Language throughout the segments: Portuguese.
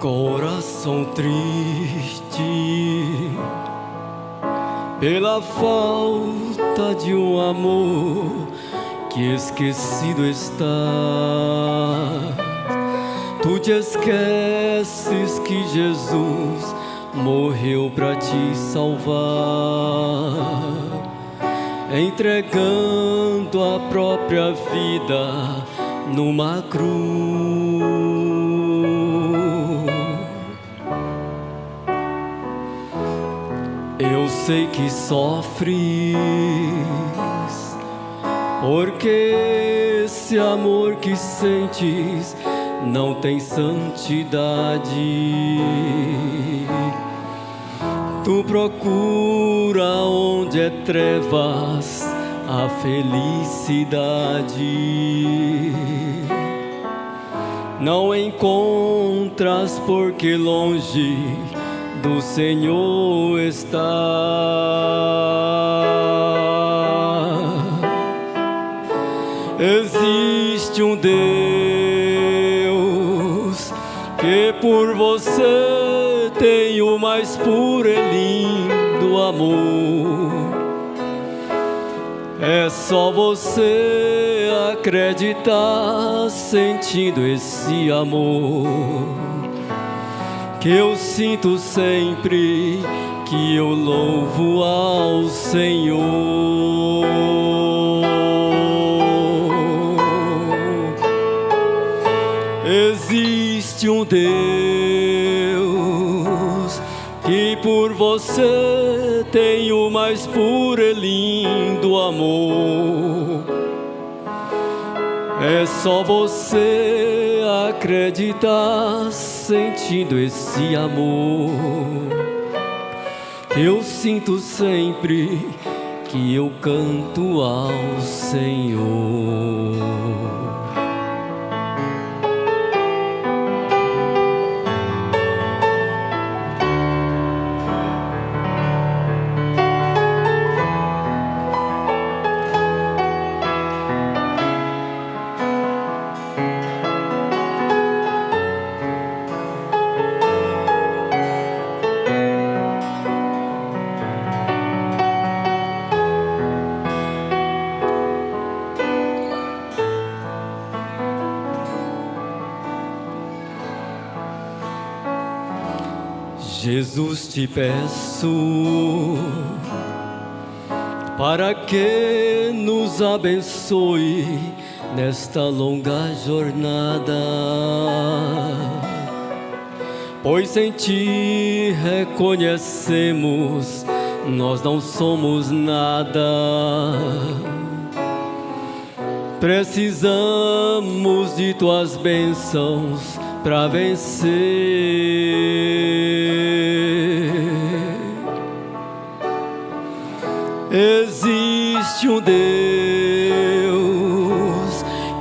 Coração triste pela falta de um amor que esquecido está. Tu te esqueces que Jesus morreu pra te salvar, entregando a própria vida numa cruz. Eu sei que sofres, porque esse amor que sentes não tem santidade. Tu procura onde é trevas a felicidade. Não encontras porque longe do Senhor está. Existe um Deus que por você tem o mais puro e lindo amor. É só você acreditar, sentindo esse amor que eu sinto sempre que eu louvo ao Senhor. Existe um Deus que por você tem o mais puro e lindo amor. É só você acreditar, sentindo esse amor que eu sinto sempre que eu canto ao Senhor. Jesus, te peço para que nos abençoe nesta longa jornada, pois em ti reconhecemos nós não somos nada. Precisamos de tuas bênçãos para vencer. Existe um Deus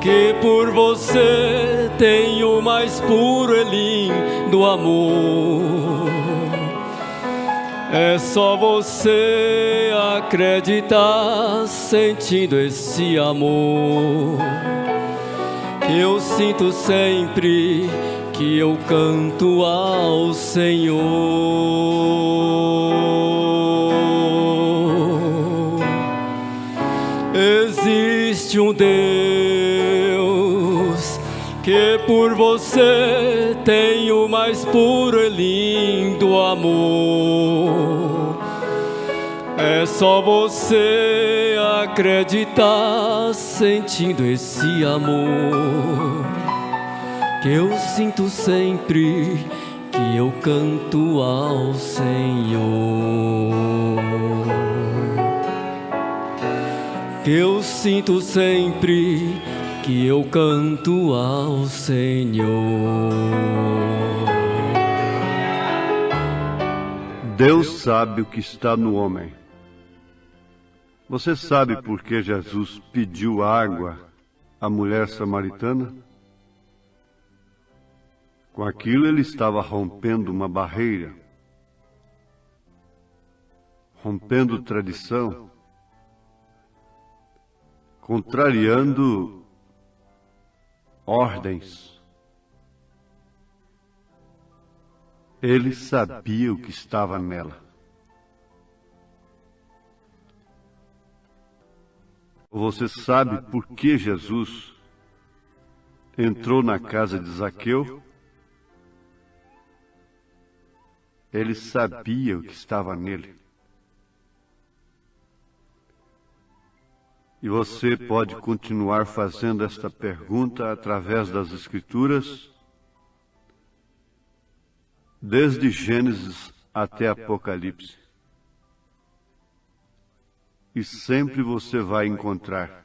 que por você tem o mais puro e lindo amor. É só você acreditar, sentindo esse amor que eu sinto sempre que eu canto ao Senhor. Existe um Deus que por você tem o mais puro e lindo amor. É só você acreditar, sentindo esse amor que eu sinto sempre que eu canto ao Senhor. Que eu sinto sempre que eu canto ao Senhor. Deus sabe o que está no homem. Você sabe por que Jesus pediu água à mulher samaritana? Com aquilo ele estava rompendo uma barreira, rompendo tradição, contrariando ordens. Ele sabia o que estava nela. Você sabe por que Jesus entrou na casa de Zaqueu? Ele sabia o que estava nele. E você pode continuar fazendo esta pergunta através das Escrituras, desde Gênesis até Apocalipse. E sempre você vai encontrar.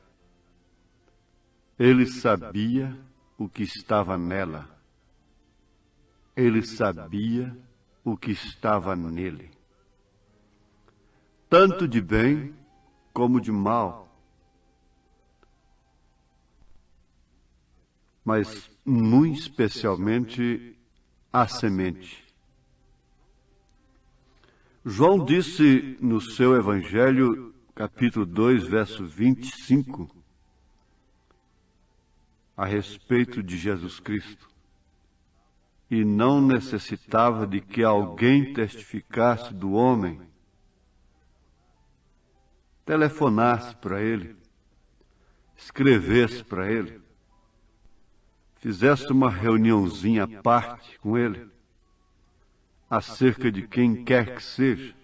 Ele sabia o que estava nela. Ele sabia o que estava nele. Tanto de bem como de mal. Mas muito especialmente a semente. João disse no seu Evangelho, capítulo 2, verso 25, a respeito de Jesus Cristo, e não necessitava de que alguém testificasse do homem, telefonasse para ele, escrevesse para ele, fizesse uma reuniãozinha à parte com ele, acerca de quem quer que seja,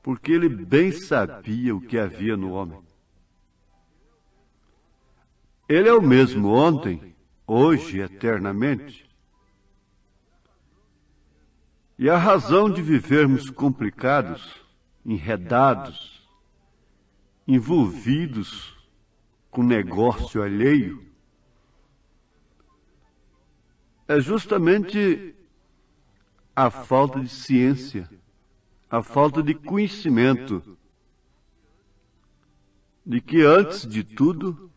porque ele bem sabia o que havia no homem. Ele é o mesmo ontem, hoje e eternamente. E a razão de vivermos complicados, enredados, envolvidos com negócio alheio, é justamente a falta de ciência, a falta de conhecimento de que, antes de tudo,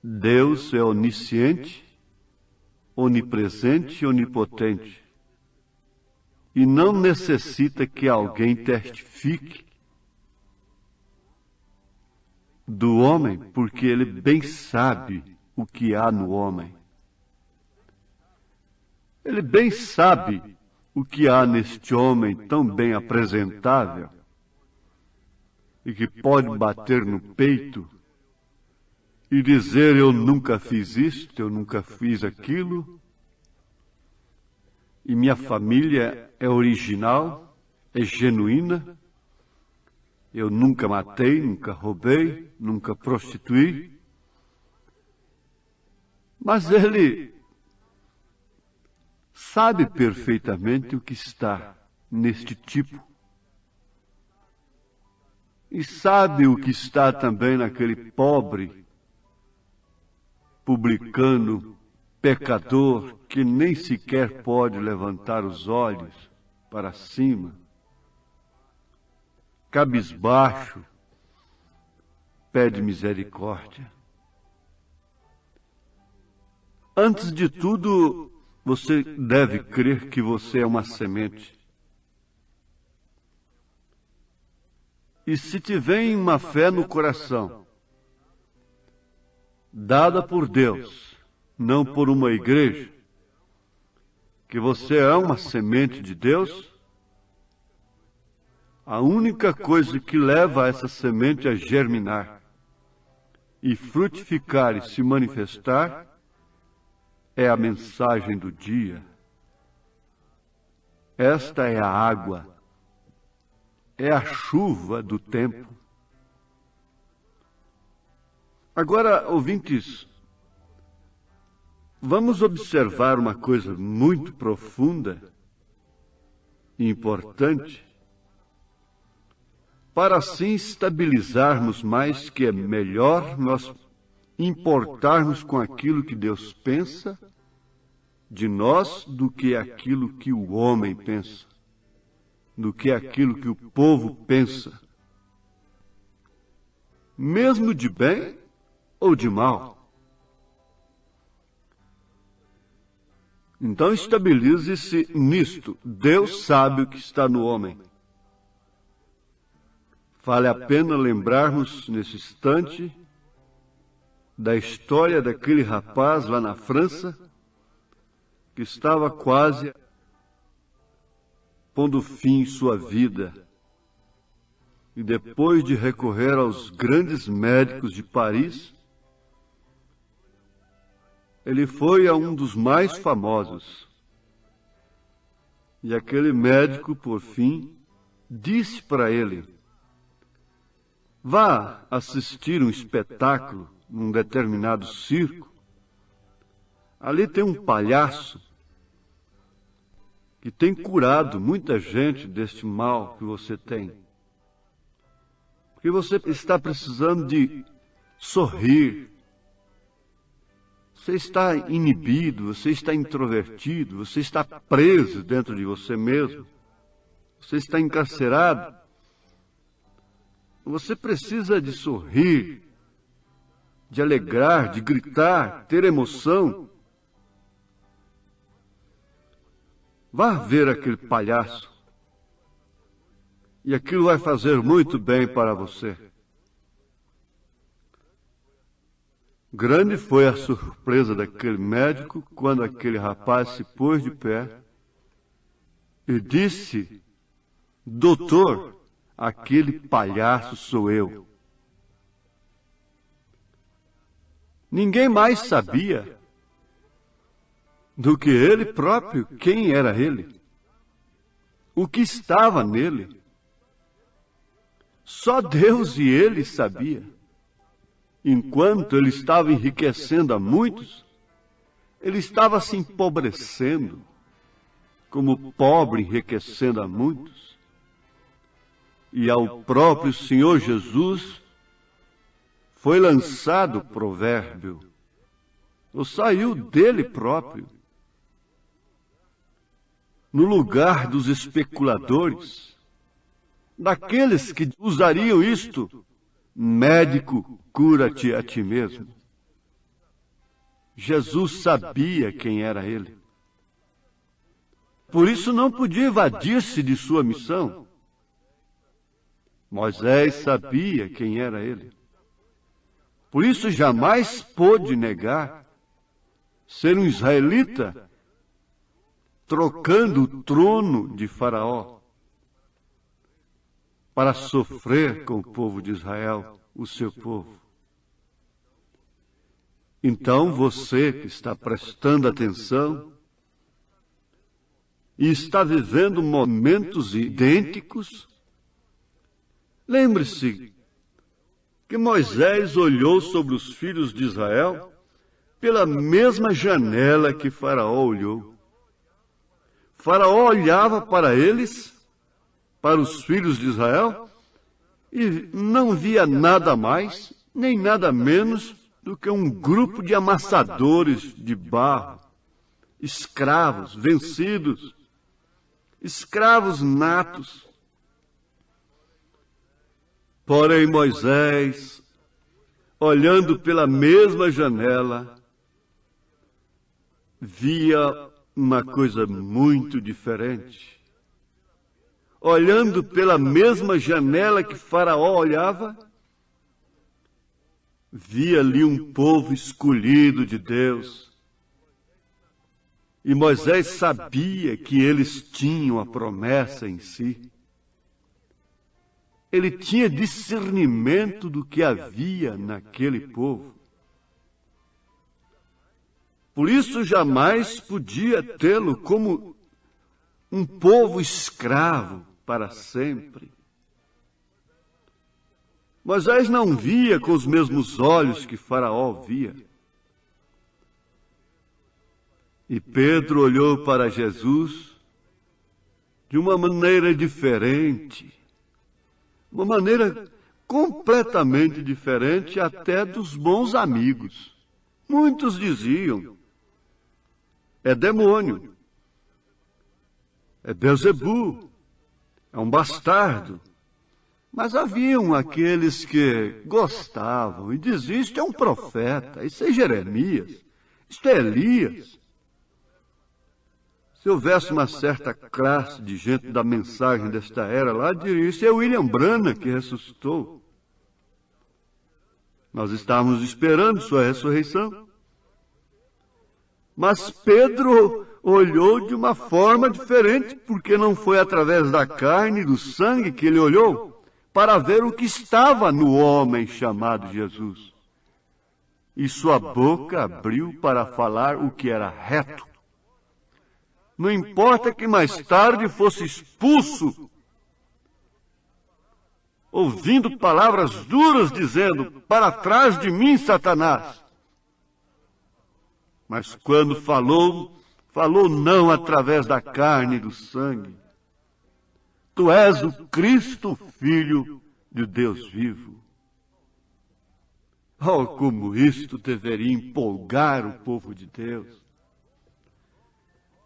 Deus é onisciente, onipresente e onipotente, e não necessita que alguém testifique do homem, porque ele bem sabe o que há no homem. Ele bem sabe o que há neste homem tão bem apresentável e que pode bater no peito e dizer: eu nunca fiz isto, eu nunca fiz aquilo, e minha família é original, é genuína, eu nunca matei, nunca roubei, nunca prostituí. Mas ele sabe perfeitamente o que está neste tipo. E sabe o que está também naquele pobre, publicano, pecador, que nem sequer pode levantar os olhos para cima, cabisbaixo, pede misericórdia. Antes de tudo, você deve crer que você é uma semente. E se tiver uma fé no coração, dada por Deus, não por uma igreja, que você é uma semente de Deus, a única coisa que leva essa semente a germinar e frutificar e se manifestar é a mensagem do dia. Esta é a água, é a chuva do tempo. Agora, ouvintes, vamos observar uma coisa muito profunda e importante, para assim estabilizarmos mais que é melhor nós importarmos com aquilo que Deus pensa de nós do que aquilo que o homem pensa, do que aquilo que o povo pensa, mesmo de bem ou de mal. Então estabilize-se nisto. Deus sabe o que está no homem. Vale a pena lembrarmos nesse instante da história daquele rapaz lá na França que estava quase pondo fim em sua vida. E depois de recorrer aos grandes médicos de Paris, ele foi a um dos mais famosos. E aquele médico, por fim, disse para ele: vá assistir um espetáculo num determinado circo. Ali tem um palhaço que tem curado muita gente deste mal que você tem. Porque você está precisando de sorrir. Você está inibido, você está introvertido, você está preso dentro de você mesmo. Você está encarcerado. Você precisa de sorrir, de alegrar, de gritar, ter emoção. Vá ver aquele palhaço. E aquilo vai fazer muito bem para você. Grande foi a surpresa daquele médico quando aquele rapaz se pôs de pé e disse: doutor, aquele palhaço sou eu. Ninguém mais sabia do que ele próprio quem era ele, o que estava nele. Só Deus e ele sabia. Enquanto ele estava enriquecendo a muitos, ele estava se empobrecendo, como pobre enriquecendo a muitos. E ao próprio Senhor Jesus foi lançado o provérbio, ou saiu dele próprio, no lugar dos especuladores, daqueles que usariam isto: médico, cura-te a ti mesmo. Jesus sabia quem era ele. Por isso não podia evadir-se de sua missão. Moisés sabia quem era ele. Por isso jamais pôde negar ser um israelita, trocando o trono de Faraó para sofrer com o povo de Israel, o seu povo. Então você que está prestando atenção e está vivendo momentos idênticos, lembre-se que Moisés olhou sobre os filhos de Israel pela mesma janela que Faraó olhou. Faraó olhava para eles, para os filhos de Israel, e não via nada mais, nem nada menos do que um grupo de amassadores de barro, escravos, vencidos, escravos natos. Porém, Moisés, olhando pela mesma janela, via uma coisa muito diferente. Olhando pela mesma janela que Faraó olhava, via ali um povo escolhido de Deus. E Moisés sabia que eles tinham a promessa em si. Ele tinha discernimento do que havia naquele povo. Por isso jamais podia tê-lo como um povo escravo para sempre. Moisés não via com os mesmos olhos que Faraó via. E Pedro olhou para Jesus de uma maneira diferente, uma maneira completamente diferente até dos bons amigos. Muitos diziam: é demônio, é Beelzebu, é um bastardo. Mas haviam aqueles que gostavam e diziam: isto é um profeta, isso é Jeremias, isto é Elias. Se houvesse uma certa classe de gente da mensagem desta era lá, diria: isso é William Branham que ressuscitou. Nós estávamos esperando sua ressurreição. Mas Pedro olhou de uma forma diferente, porque não foi através da carne e do sangue que ele olhou para ver o que estava no homem chamado Jesus. E sua boca abriu para falar o que era reto. Não importa que mais tarde fosse expulso, ouvindo palavras duras dizendo: para trás de mim, Satanás. Mas quando falou não através da carne e do sangue. Tu és o Cristo, Filho de Deus vivo. Oh, como isto deveria empolgar o povo de Deus.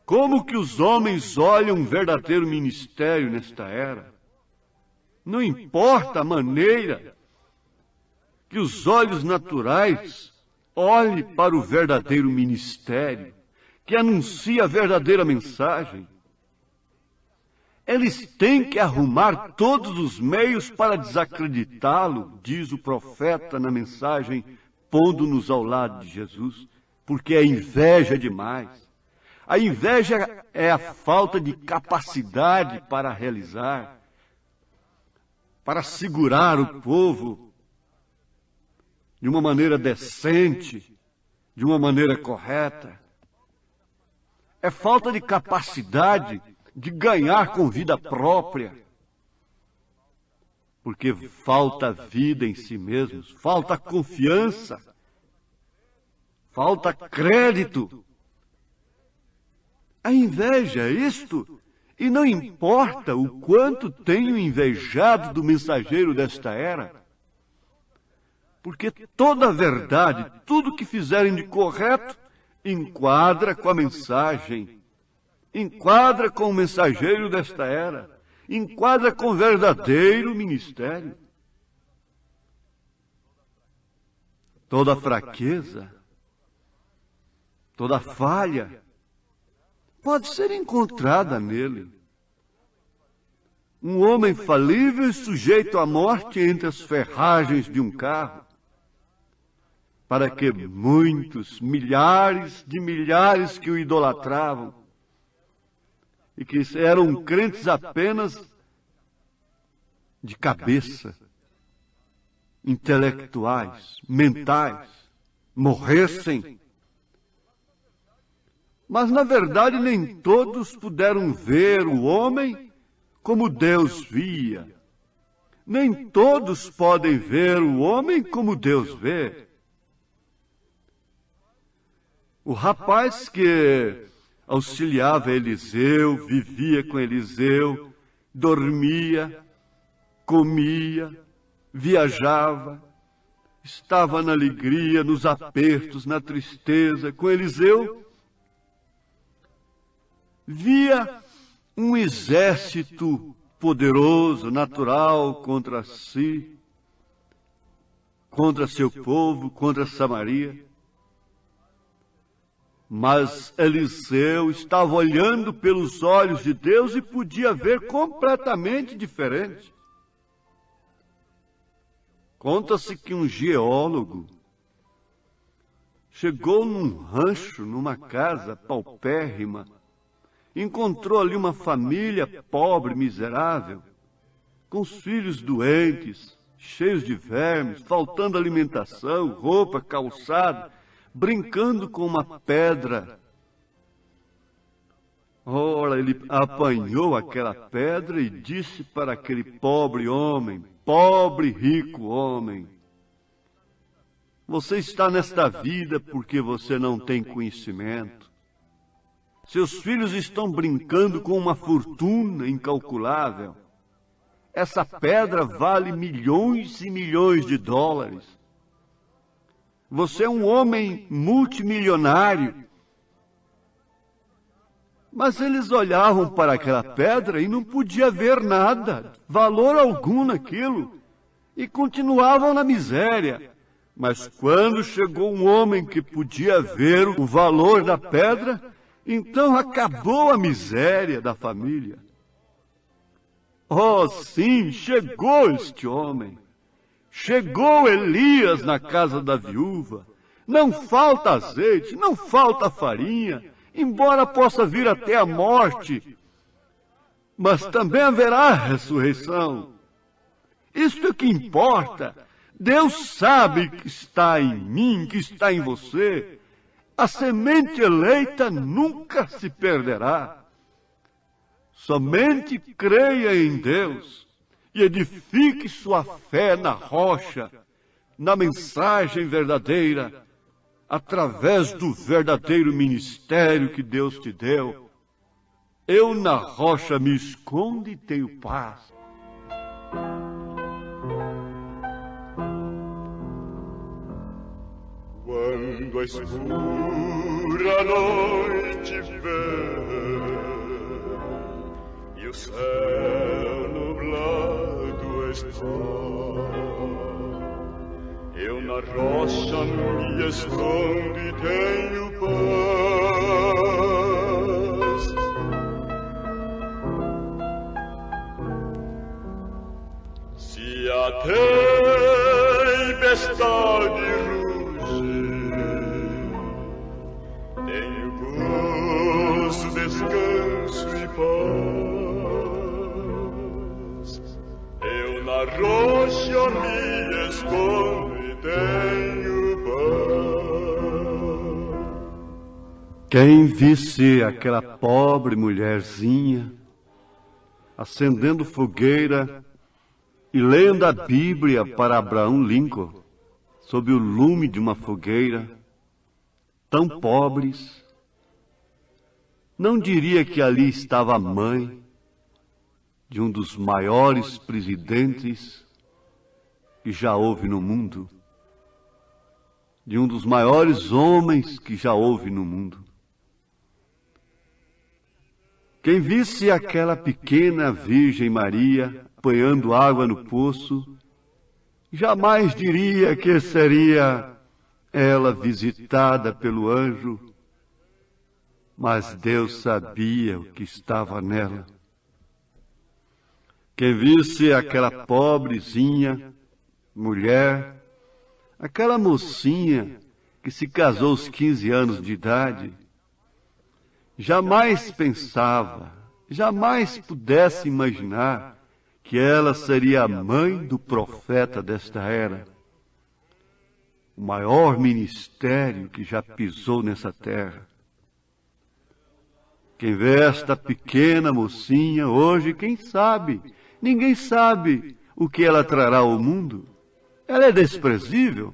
Como que os homens olham um verdadeiro ministério nesta era. Não importa a maneira que os olhos naturais olhem para o verdadeiro ministério, que anuncia a verdadeira mensagem. Eles têm que arrumar todos os meios para desacreditá-lo, diz o profeta na mensagem, pondo-nos ao lado de Jesus, porque a inveja é demais. A inveja é a falta de capacidade para realizar, para segurar o povo de uma maneira decente, de uma maneira correta. É falta de capacidade de ganhar com vida própria. Porque falta vida em si mesmos, falta confiança, falta crédito. A inveja é isto, e não importa o quanto tenho invejado do mensageiro desta era, porque toda a verdade, tudo que fizerem de correto, enquadra com a mensagem, enquadra com o mensageiro desta era, enquadra com o verdadeiro ministério. Toda fraqueza, toda falha, pode ser encontrada nele. Um homem falível e sujeito à morte entre as ferragens de um carro, para que muitos, milhares de milhares que o idolatravam, e que eram crentes apenas de cabeça, intelectuais, mentais, morressem. Mas, na verdade, nem todos puderam ver o homem como Deus via. Nem todos podem ver o homem como Deus vê. O rapaz que auxiliava Eliseu, vivia com Eliseu, dormia, comia, viajava, estava na alegria, nos apertos, na tristeza com Eliseu, via um exército poderoso, natural contra si, contra seu povo, contra Samaria. Mas Eliseu estava olhando pelos olhos de Deus e podia ver completamente diferente. Conta-se que um geólogo chegou num rancho, numa casa paupérrima, encontrou ali uma família pobre, miserável, com os filhos doentes, cheios de vermes, faltando alimentação, roupa, calçado, brincando com uma pedra. Ora, ele apanhou aquela pedra e disse para aquele pobre homem, pobre rico homem: você está nesta vida porque você não tem conhecimento. Seus filhos estão brincando com uma fortuna incalculável. Essa pedra vale milhões e milhões de dólares. Você é um homem multimilionário. Mas eles olhavam para aquela pedra e não podia ver nada, valor algum naquilo, e continuavam na miséria. Mas quando chegou um homem que podia ver o valor da pedra, então acabou a miséria da família. Oh, sim, chegou este homem. Chegou Elias na casa da viúva. Não falta azeite, não falta farinha. embora possa vir até a morte, mas também haverá ressurreição. Isto é o que importa. Deus sabe que está em mim, que está em você. A semente eleita nunca se perderá. Somente creia em Deus e edifique sua fé na rocha, na mensagem verdadeira, através do verdadeiro ministério que Deus te deu. Eu na rocha me escondo e tenho paz. Quando a escura noite vem e o céu nublado está, eu na rocha me escondo e tenho paz. Se a tempestade descanso e paz. Eu na rocha me escondo e tenho paz. Quem visse aquela pobre mulherzinha acendendo fogueira e lendo a Bíblia para Abraham Lincoln sob o lume de uma fogueira, tão pobres, não diria que ali estava a mãe de um dos maiores presidentes que já houve no mundo, de um dos maiores homens que já houve no mundo. Quem visse aquela pequena Virgem Maria apanhando água no poço, jamais diria que seria ela visitada pelo anjo, mas Deus sabia o que estava nela. Quem visse aquela pobrezinha mulher, aquela mocinha que se casou aos 15 anos de idade, jamais pensava, jamais pudesse imaginar que ela seria a mãe do profeta desta era, o maior ministério que já pisou nessa terra. Quem vê esta pequena mocinha hoje, quem sabe? Ninguém sabe o que ela trará ao mundo. Ela é desprezível.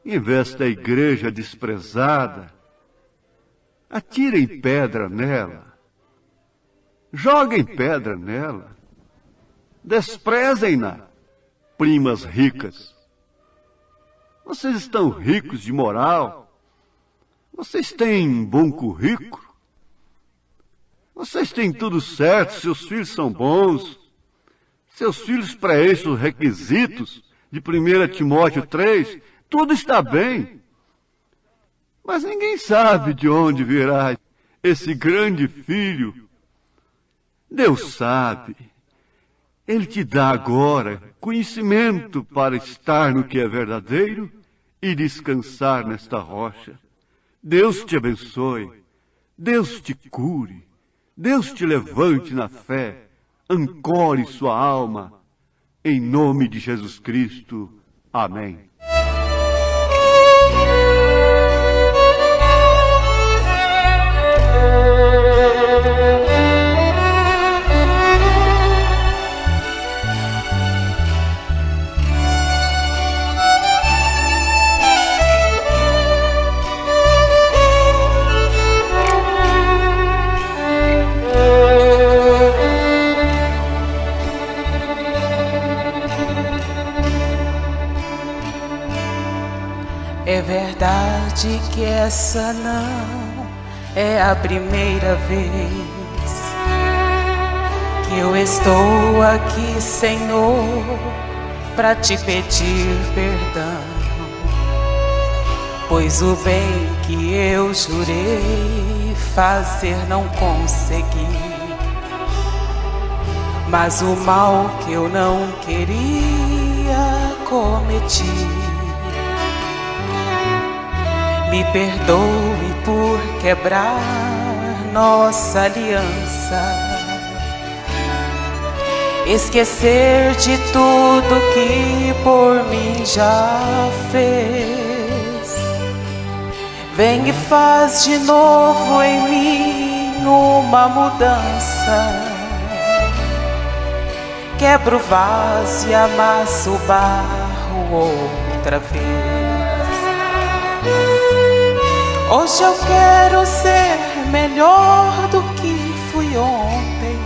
Em vez da igreja desprezada, atirem pedra nela. Joguem pedra nela. Desprezem-na, primas ricas. Vocês estão ricos de moral. Vocês têm bom currículo. Vocês têm tudo certo, seus filhos são bons. Seus filhos preenchem os requisitos de 1 Timóteo 3. Tudo está bem. Mas ninguém sabe de onde virá esse grande filho. Deus sabe. Ele te dá agora conhecimento para estar no que é verdadeiro e descansar nesta rocha. Deus te abençoe, Deus te cure, Deus te levante na fé, ancore sua alma, em nome de Jesus Cristo. Amém. É verdade que essa não é a primeira vez que eu estou aqui, Senhor, para te pedir perdão, pois o bem que eu jurei fazer não consegui, mas o mal que eu não queria cometi. Me perdoe por quebrar nossa aliança, esquecer de tudo que por mim já fez. Vem e faz de novo em mim uma mudança. Quebra o vaso e amassa o barro outra vez. Hoje eu quero ser melhor do que fui ontem,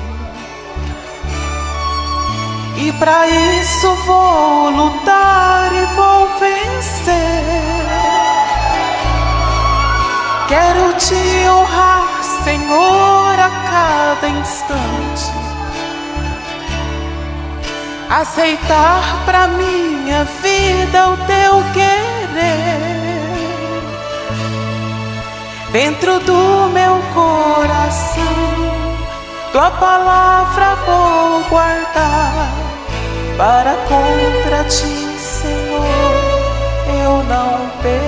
e pra isso vou lutar e vou vencer. Quero te honrar, Senhor, a cada instante, aceitar pra minha vida o teu querer. Dentro do meu coração, tua palavra vou guardar, para contra ti, Senhor, eu não pecar.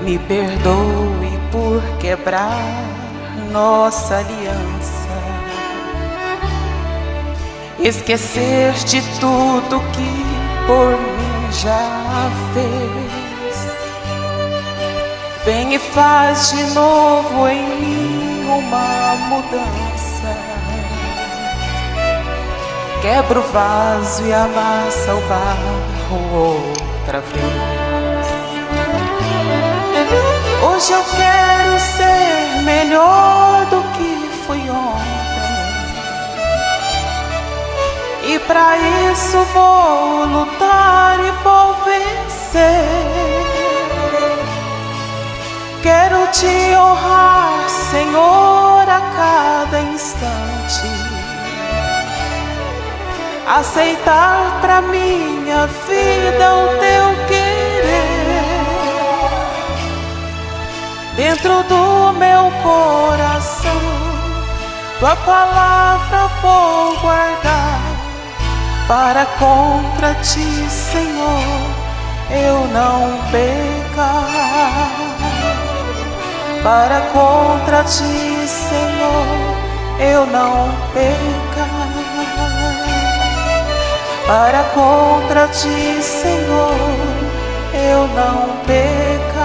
Me perdoe por quebrar nossa aliança, esquecer de tudo que por mim já fez. Vem e faz de novo em mim uma mudança. Quebra o vaso e amassa o barro outra vez. Hoje eu quero ser melhor do que fui ontem, e pra isso vou lutar e vou vencer. Quero te honrar, Senhor, a cada instante, aceitar pra minha vida o teu querer. Dentro do meu coração, tua palavra vou guardar, para contra ti, Senhor, eu não pecar. Para contra ti, Senhor, eu não pecar. Para contra ti, Senhor, eu não pecar.